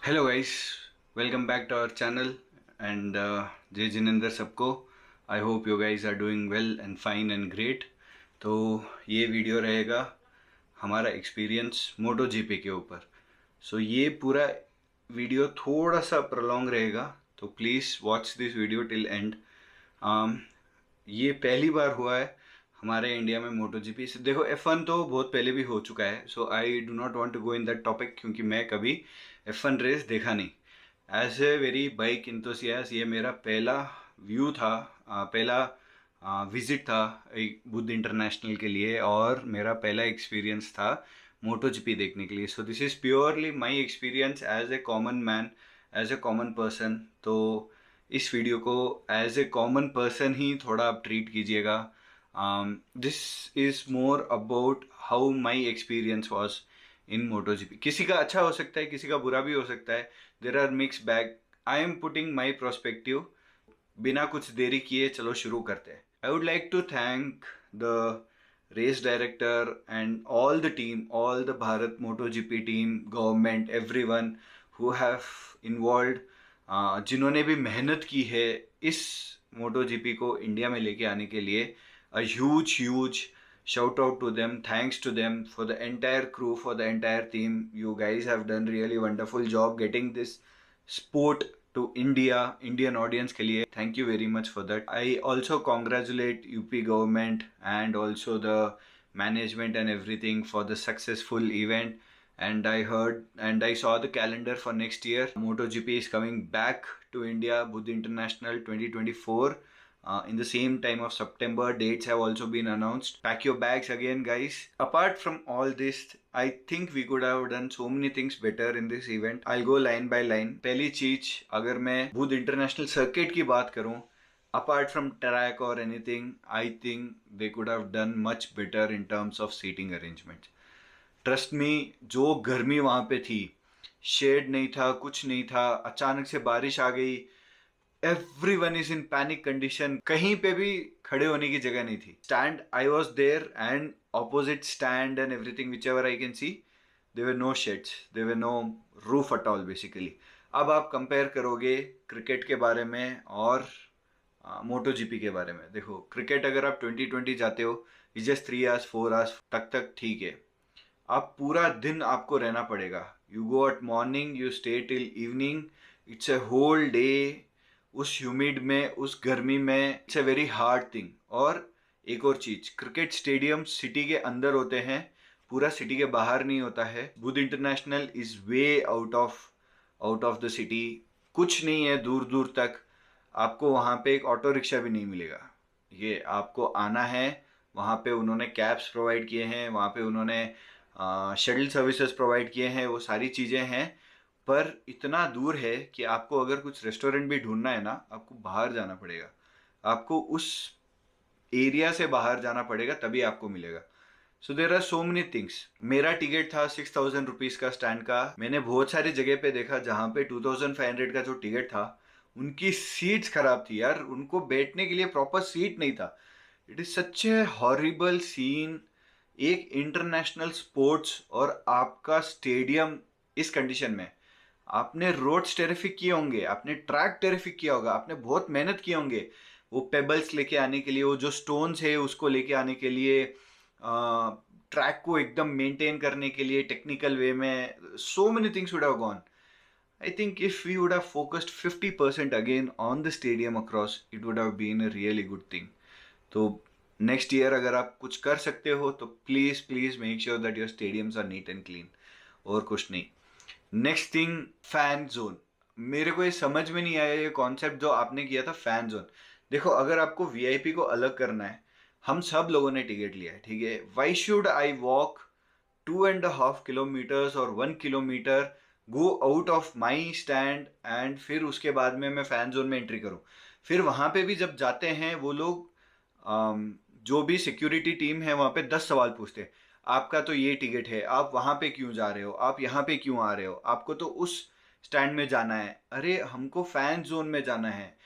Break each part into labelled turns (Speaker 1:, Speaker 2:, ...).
Speaker 1: Hello guys, welcome back to our channel and जय जिनेंद्र सबको। I hope you guys are doing well and fine and great. तो ये video रहेगा हमारा experience मोटो GP के ऊपर। सो ये पूरा वीडियो थोड़ा सा प्रलॉन्ग रहेगा, तो please watch this video till and. ये पहली बार हुआ है हमारे इंडिया में मोटो जीपी से। देखो F1 तो बहुत पहले भी हो चुका है, so I do not want to go in that topic क्योंकि मैं कभी F1 रेस देखा नहीं। As a very bike enthusiast ये मेरा पहला व्यू था, पहला विजिट था एक बुद्ध इंटरनेशनल के लिए, और मेरा पहला एक्सपीरियंस था मोटो जीपी देखने के लिए। So this is purely my experience as a common man, as a common person. तो इस वीडियो को एज ए कॉमन पर्सन ही थोड़ा आप ट्रीट कीजिएगा। This is more about how my experience was in MotoGP. किसी का अच्छा हो सकता है, किसी का बुरा भी हो सकता है। There are mix bag. I am putting my prospective. बिना कुछ देरी किए चलो शुरू करते हैं। I would like to thank the race director and all the team, all the Bharat MotoGP team, government, everyone who have involved, जिन्होंने भी मेहनत की है इस मोटो जीपी को इंडिया में लेके आने के लिए। A huge shout out to them, thanks to them, for the entire crew, for the entire team. You guys have done really wonderful job getting this sport to Indian audience के लिए। Thank you very much for that. I also congratulate UP government and also the management and everything for the successful event. And I heard and I saw the calendar for next year. MotoGP is coming back to India, Buddha International 2024. In the same time of September, dates have also been announced. Pack your bags again, guys. Apart from all this, I think we could have done so many things better in this event. I'll go line by line. पहली चीज, अगर मैं बुध international circuit की बात करूं, apart from track or anything, I think they could have done much better in terms of seating arrangements. Trust me, जो गर्मी वहां पे थी, शेड नहीं था, कुछ नहीं था, अचानक से बारिश आ गई, everyone is in panic condition, कहीं पे भी खड़े होने की जगह नहीं थी। Stand, I was there and opposite stand and everything which ever I can see, there were no shades, there were no roof at all basically. अब आप कंपेयर करोगे क्रिकेट के बारे में और मोटो जीपी के बारे में। देखो, क्रिकेट अगर आप 2020 जाते हो, इज जस्ट 3 आवर्स 4 आवर्स तक ठीक है। आप पूरा दिन आपको रहना पड़ेगा। You go at morning, you stay till evening, it's a whole day उस ह्यूमिड में, उस गर्मी में। It's a very hard thing. और एक और चीज, क्रिकेट स्टेडियम सिटी के अंदर होते हैं, पूरा सिटी के बाहर नहीं होता है। Buddh international is way out of the city. कुछ नहीं है दूर दूर तक। आपको वहाँ पे एक ऑटो रिक्शा भी नहीं मिलेगा। ये आपको आना है। वहाँ पे उन्होंने कैब्स प्रोवाइड किए हैं, वहाँ पे उन्होंने शटल सर्विसेज प्रोवाइड किए हैं, वो सारी चीज़ें हैं। पर इतना दूर है कि आपको अगर कुछ रेस्टोरेंट भी ढूंढना है ना, आपको बाहर जाना पड़ेगा। आपको उस एरिया से बाहर जाना पड़ेगा, तभी आपको मिलेगा। So there are so many things. मेरा टिकट था 6,000 रुपीज का स्टैंड का। मैंने बहुत सारी जगह पे देखा जहां पे 2,500 का जो टिकट था, उनकी सीट्स खराब थी यार, उनको बैठने के लिए प्रॉपर सीट नहीं था। It is such a horrible scene. एक इंटरनेशनल स्पोर्ट्स और आपका स्टेडियम इस कंडीशन में। आपने रोड्स टेरिफिक किए होंगे, आपने ट्रैक टेरिफिक किया होगा, आपने बहुत मेहनत किए होंगे वो पेबल्स लेके आने के लिए, वो जो स्टोन्स है उसको लेके आने के लिए, ट्रैक को एकदम मेंटेन करने के लिए टेक्निकल वे में। सो many things would have gone. I think if we would have focused 50% again on the stadium across, it would have been a really good thing. तो नेक्स्ट ईयर अगर आप कुछ कर सकते हो तो please please make sure that your stadiums are neat and clean. और कुछ नहीं। Next thing, fan zone. मेरे को ये समझ में नहीं आया ये कॉन्सेप्ट जो आपने किया था, फैन जोन। देखो, अगर आपको वीआईपी को अलग करना है, हम सब लोगों ने टिकट लिया है, ठीक है। Why should I walk 2.5 kilometres और 1 kilometre, go out of my stand, and फिर उसके बाद में मैं फैन जोन में एंट्री करूं। फिर वहां पे भी जब जाते हैं वो लोग, जो भी सिक्योरिटी टीम है वहां पे 10 सवाल पूछते हैं। आपका तो ये टिकट है, आप वहां पे क्यों जा रहे हो, आप यहाँ पे क्यों आ रहे हो, आपको तो उस स्टैंड में जाना है। अरे हमको फैन जोन में जाना है।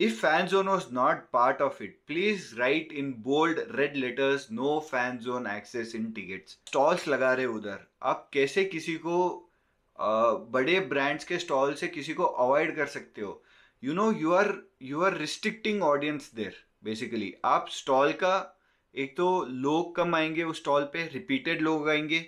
Speaker 1: If fan zone was not part of it, please write in bold red letters, no fan zone access in tickets. Stalls लगा रहे उधर, आप कैसे किसी को बड़े ब्रांड्स के स्टॉल से किसी को अवॉइड कर सकते हो. You know you are restricting audience there. Basically आप स्टॉल का, एक तो लोग कम आएंगे उस स्टॉल पे, रिपीटेड लोग आएंगे.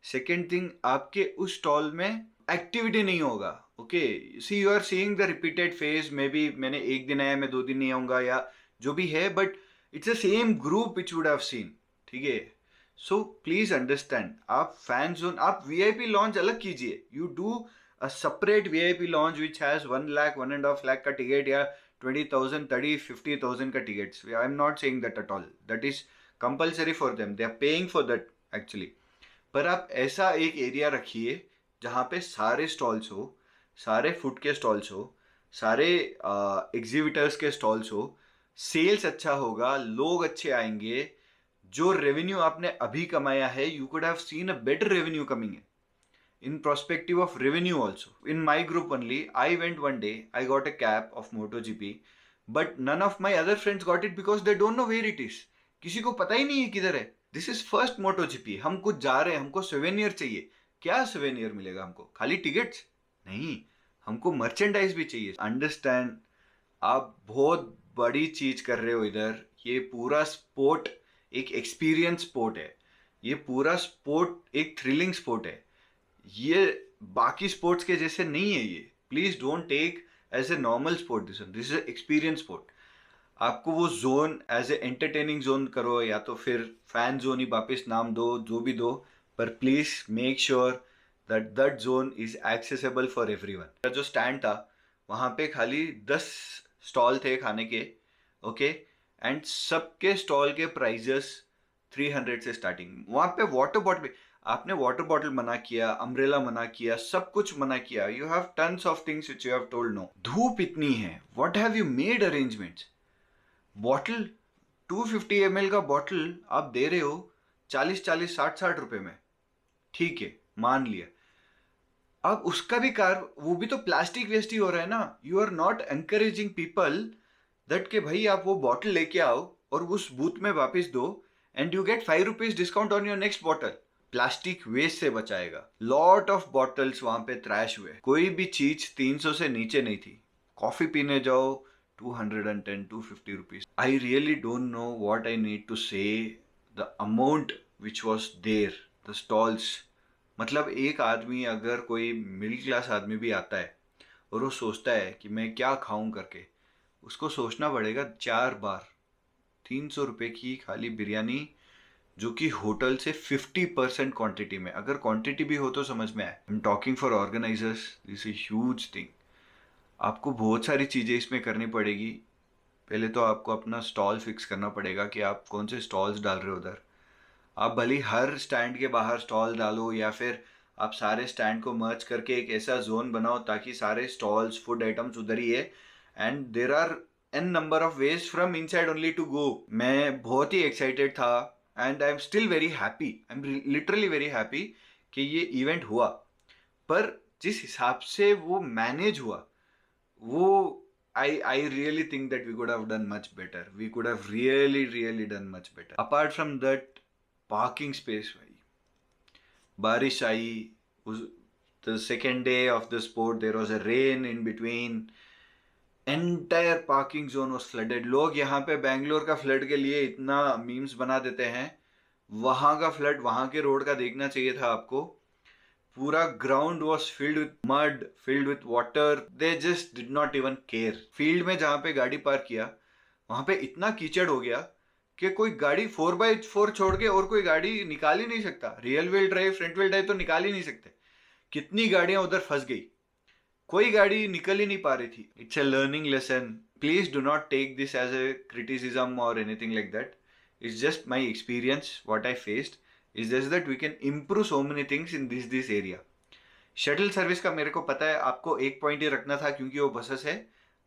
Speaker 1: सेकेंड थिंग, आपके उस स्टॉल में एक्टिविटी नहीं होगा. Okay, see you are seeing the repeated face. Maybe मैंने एक दिन आया, मैं 2 दिन नहीं आऊंगा, या जो भी है, but it's the same group which would have seen. ठीक है. सो प्लीज अंडरस्टैंड, आप फैन जोन, आप वीआईपी लॉन्च अलग कीजिए. You do a separate VIP launch which has 1 lakh 1.5 lakh का टिकट, या 20,000 30 50,000 का tickets. I am not saying that at all. That is compulsory for them, they are paying for that actually. पर आप ऐसा एक एरिया रखिए जहाँ पे सारे स्टॉल्स हो, सारे फूड के स्टॉल्स हो, सारे एग्जीबिटर्स के स्टॉल्स हो. सेल्स अच्छा होगा, लोग अच्छे आएंगे. जो रेवेन्यू आपने अभी कमाया है, you could have seen a better revenue coming in perspective of revenue also. In my group only, I went one day, I got a cap of MotoGP, but none of my other friends got it because they don't know where it is. किसी को पता ही नहीं है किधर है. This is first MotoGP. हम कुछ जा रहे हैं, हमको सोवेनियर चाहिए. क्या सोवेनियर मिलेगा हमको? खाली टिकट्स नहीं, हमको मर्चेंडाइज भी चाहिए. अंडरस्टैंड, आप बहुत बड़ी चीज कर रहे हो इधर. ये पूरा स्पोर्ट एक एक्सपीरियंस स्पोर्ट है. ये पूरा स्पोर्ट एक थ्रिलिंग स्पोर्ट है. ये बाकी स्पोर्ट्स के जैसे नहीं है. ये please don't take as a normal sport. This is experience sport. आपको वो zone as a entertaining zone करो, या तो फिर फैन जोन ही वापस नाम दो, जो भी दो, पर please make sure that that zone is accessible for everyone. जो स्टैंड था वहां पे खाली 10 स्टॉल थे खाने के. ओके, एंड सबके स्टॉल के प्राइजेस 300 से स्टार्टिंग. वहां पे वाटर बॉटल, आपने वाटर बॉटल मना किया, अम्ब्रेला मना किया, सब कुछ मना किया. You have tons of things which you have told no. धूप इतनी है, what have you made arrangements. Bottle 250 ml का बॉटल आप दे रहे हो 40 60 रुपए में. ठीक है, मान लिया. अब उसका भी वो भी तो प्लास्टिक वेस्ट ही हो रहा है ना. You are not encouraging people that के भाई आप वो बॉटल लेके आओ और उस बूथ में वापस दो, and you get 5 rupees discount on your next bottle. Plastic waste से बचाएगा. लॉट ऑफ बॉटल्स वहां पे ट्रैश हुए. कोई भी चीज 300 से नीचे नहीं थी. कॉफी पीने जाओ 210 250 rupees. I really don't know what I need to say. The amount which was there, the stalls. मतलब एक आदमी, अगर कोई मिडिल क्लास आदमी भी आता है और वो सोचता है कि मैं क्या खाऊं करके, उसको सोचना पड़ेगा 4 बार. 300 रुपए की खाली बिरयानी, जो कि होटल से 50% क्वांटिटी में. अगर क्वांटिटी भी हो तो समझ में आए. I am talking for organisers, this is huge thing. आपको बहुत सारी चीज़ें इसमें करनी पड़ेगी. पहले तो आपको अपना स्टॉल फिक्स करना पड़ेगा कि आप कौन से स्टॉल्स डाल रहे हो उधर. आप भले हर स्टैंड के बाहर स्टॉल डालो, या फिर आप सारे स्टैंड को मर्ज करके एक ऐसा जोन बनाओ ताकि सारे स्टॉल्स, फूड आइटम्स उधर ही है. And there are n number of ways from inside only to go. मैं बहुत ही एक्साइटेड था, and I am still very happy. I am literally very happy कि ये इवेंट हुआ. पर जिस हिसाब से वो मैनेज हुआ, वो I really think that we could have done much better. We could have really done much better. Apart from that, parking space भाई, बारिश आई. उस the second day of the sport there was a rain in between. Entire parking zone was flooded. लोग यहाँ पे बैंगलोर का flood के लिए इतना मीम्स बना देते हैं. वहाँ का फ्लड, वहाँ के रोड का देखना चाहिए था आपको. पूरा ground was filled with mud, filled with water. They just did not even care. Field में जहाँ पे गाड़ी पार्क किया, वहां पे इतना कीचड़ हो गया कि कोई गाड़ी 4x4 छोड़ के और कोई गाड़ी निकाल ही नहीं सकता. Real wheel drive, front wheel drive तो निकाल ही नहीं सकते. कितनी गाड़ियां उधर फंस गई, कोई गाड़ी निकल ही नहीं पा रही थी. It's a learning lesson. Please do not take this as a criticism और anything like that. It's just my experience, what I faced. is just that we can improve so many things in this area. Shuttle service का मेरे को पता है आपको एक point ही रखना था, क्योंकि वो बसेस है,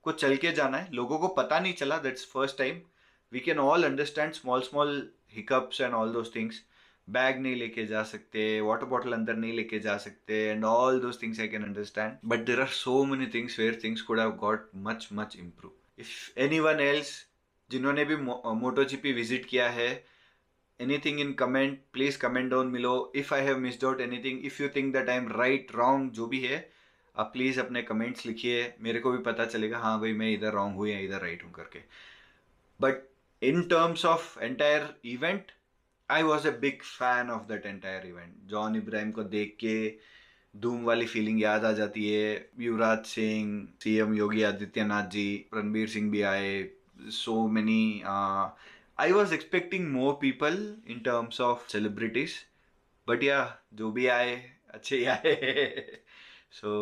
Speaker 1: को चल के जाना है. लोगों को पता नहीं चला. That's first time. We can all understand small hiccups and all those things. Bag नहीं लेके जा सकते, वाटर बॉटल अंदर नहीं लेके जा सकते, and all those things I can understand. But there are so many things where things could have got much improve. If anyone else जिन्होंने भी MotoGP विजिट किया है, anything in comment, please comment down below. If I have missed out anything, if you think that I am right, wrong, जो भी है आप please अपने comments लिखिए, मेरे को भी पता चलेगा हाँ भाई मैं इधर रॉन्ग हूँ या इधर राइट हूँ करके. But in terms of entire event, I was a big fan of that entire event. John Ibrahim को देख के धूम वाली फीलिंग याद आ जाती है. युवराज सिंह, सीएम योगी आदित्यनाथ जी, रणबीर सिंह भी आए, so many. I was expecting more people in terms of celebrities, but yeah, जो भी आए अच्छे ही आए. So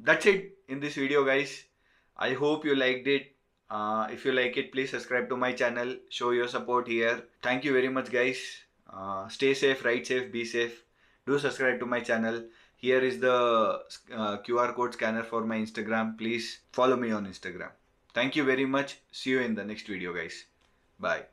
Speaker 1: that's it in this video, guys. I hope you liked it. If you like it, please subscribe to my channel. Show your support here. Thank you very much, guys. Stay safe, ride safe, be safe. Do subscribe to my channel. Here is the QR code scanner for my Instagram. Please follow me on Instagram. Thank you very much. See you in the next video, guys. Bye.